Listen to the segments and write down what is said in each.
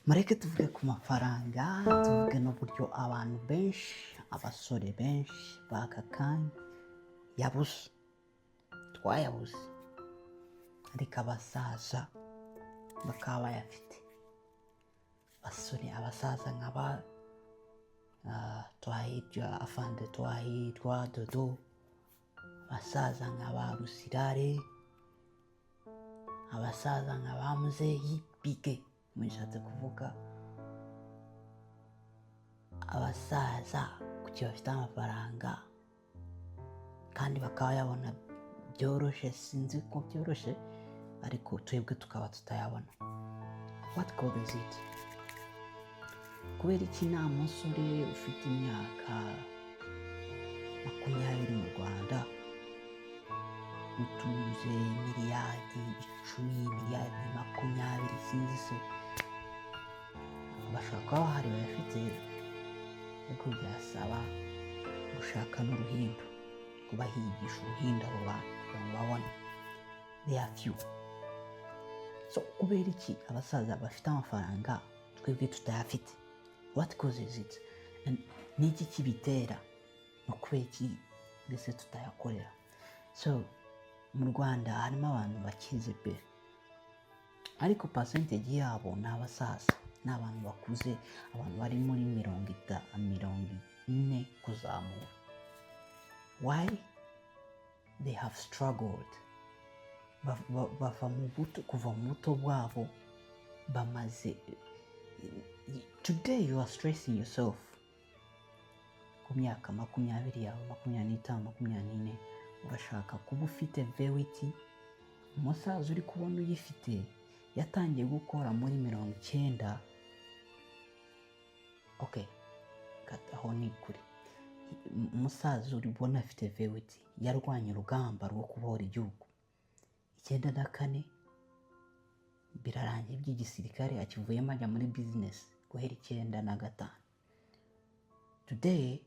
mureke tuvuge ku mafaranga, tuvuge n'uburyo abantu benshi, abasore benshi b'aka kanya twayabuze, ariko abasaza bakaba bayafite. Abasaza nk'aba Twahirwa, Afande Twahirwa Dodo, abasaza nk'aba Rusirare, abasaza nk'aba Muzeyi Bige, mushatse kuvuga abasaza kuki bafite amafaranga kandi bakaba yabona byoroshye. Sinzi ko byoroshye, ariko twebwe tukaba tutayabona. What causes it? Kubera iki nta musore ufite imyaka 20 mu Rwanda utunze miliyari 10, miliyari 20, sinzi se, bashaka kuba bahari bayafite, ariko byasaba gushaka n'uruhindu, kubahigisha uruhindu abo bantu kugira ngo babone. They are few. So kubera iki abasaza bafite amafaranga twebwe tutayafite? What causes it? Ni iki kibitera? No kubera iki mbese tutayakorera? So mu Rwanda harimo abantu bakize pe, ariko percentage yabo ni abasaza, ni abantu bakuze, abantu bari muri 40 kuzamura. Why? They have struggled. Bava mu buto, kuva mu buto bwabo bamaze. Today you are stressing yourself. Ku myaka 20 yawe, 25, 24, urashaka kuba ufite verity. Umusaza uri kubona uyifite yatangiye gukora muri 90. Okay, aho ni kuri. Umusaza uri kubona afite verity yarwanye urugamba rwo kubohora igihugu 94, birarangiye by'igisirikare, akivuyemo ajya muri business guhera 95. Today,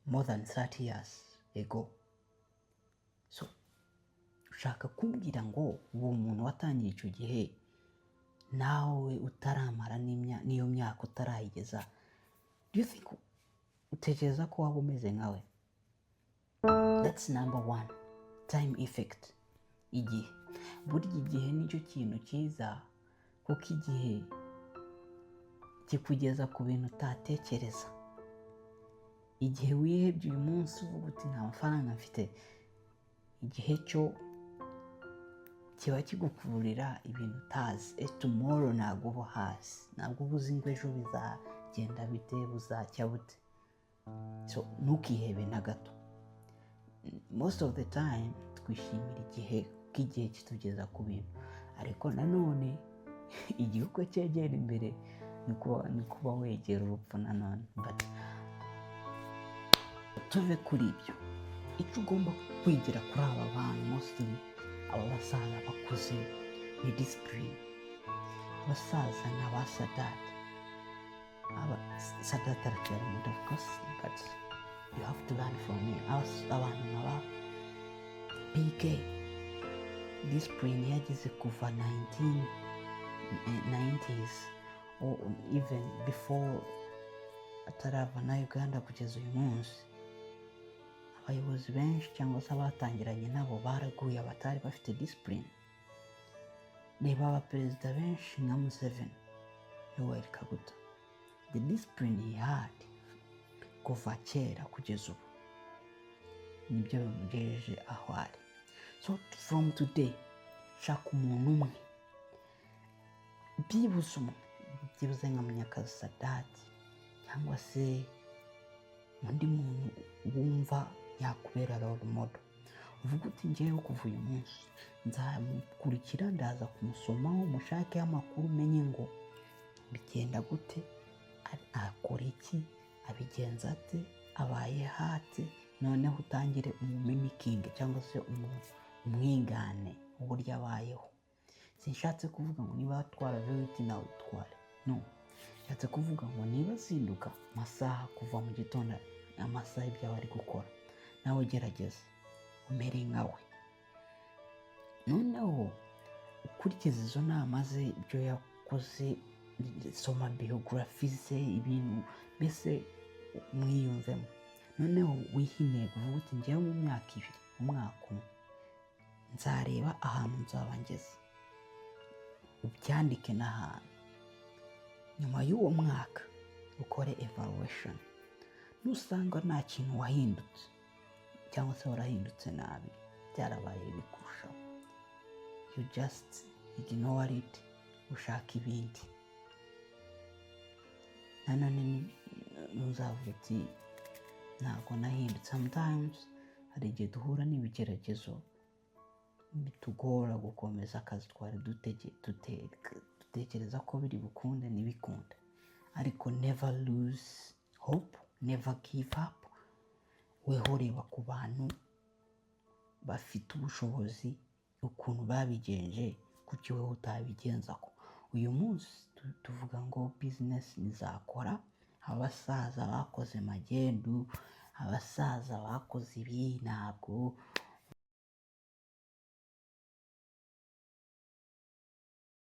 more than 30 years ago. So ushaka kumbwira ngo uwo muntu watangiye icyo gihe nawe utaramara n'iyo myaka utarayigeza, do you think utekereza ko waba umeze nkawe? That's number one. Time effect. Igihe, burya igihe nicyo kintu cyiza, kuko igihe kikugeza ku bintu utatekereza. Igihe wihebye uyu munsi uvuga uti nta mafaranga mfite, igihe cyo kiba kigukururira ibintu utazi. Tomorrow ntabwo uba hasi, ntabwo uba uzi ngo ejo bizagenda bite, buzacya bute. So ntukihebe na gato. Most of the time twishimira igihe, kuko igihe kitugeza ku bintu, ariko nanone igihe uko cyegera imbere ni kuba wegera urupfu nanone. But tuve kuri ibyo, icyo ugomba kwigira kuri aba bantu mostly aba basaza bakuze ni discipline. Abasaza nk'aba Sadat aracyari muto, of course, but you have to learn from him. Abantu nk'aba PK, discipline yagize kuva 1990s or even before atarava na Uganda kugeza uyu munsi. Abayobozi benshi cyangwa se abatangiranye nabo baraguye, abatari bafite discipline. Reba abaperezida benshi nka Museveni, Yoweri Kaguta, the discipline he had kuva kera kugeza ubu nibyo bimugejeje aho ari. So from today, shaka umuntu umwe, byibuze nka Munyakazi Sadat, cyangwa se undi muntu wumva yakubera role model. Uvuga uti ngewe kuva uyu munsi nzamukurikira, ndaza kumusomaho, mushakeho amakuru, menye ngo bigenda gute, akora iki, abigenza ate, abaye hate, noneho utangire umumimikinge cyangwa se umwigane uburyo abayeho. Sinshatse kuvuga ngo niba atwara verity nawe utware, no. Nshatse kuvuga ngo niba zinduka amasaha kuva mu gitondo, amasaha ibyo bari gukora, nawe gerageza umere nkawe. Noneho ukurikiza izo nama ze, ibyo yakoze soma biography ze, ibintu mbese mwiyumvemo. Noneho wiha intego uvuga uti njyewe mu myaka 2, umwaka umwe nzareba ahantu nzaba ngeze, ubyandike n'ahantu. Nyuma y'uwo mwaka ukore evaluation. Nusanga nta kintu wahindutse cyangwa se warahindutse nabi, byarabaye bikurushaho, you just ignore it, ushaka ibindi. Nanone ntuzavuga uti ntabwo nahindutse. Sometimes hari igihe duhura n'ibigeragezo bitugora gukomeza akazi twari dutekereza ko biri bukunde ntibikunde, ariko never lose hope, never give up. Weho reba ku bantu bafite ubushobozi ukuntu babigenje, kuki weho utabigenza ko. Uyu munsi tuvuga ngo business nizakora, abasaza bakoze magendu, abasaza bakoze ibi, ntabwo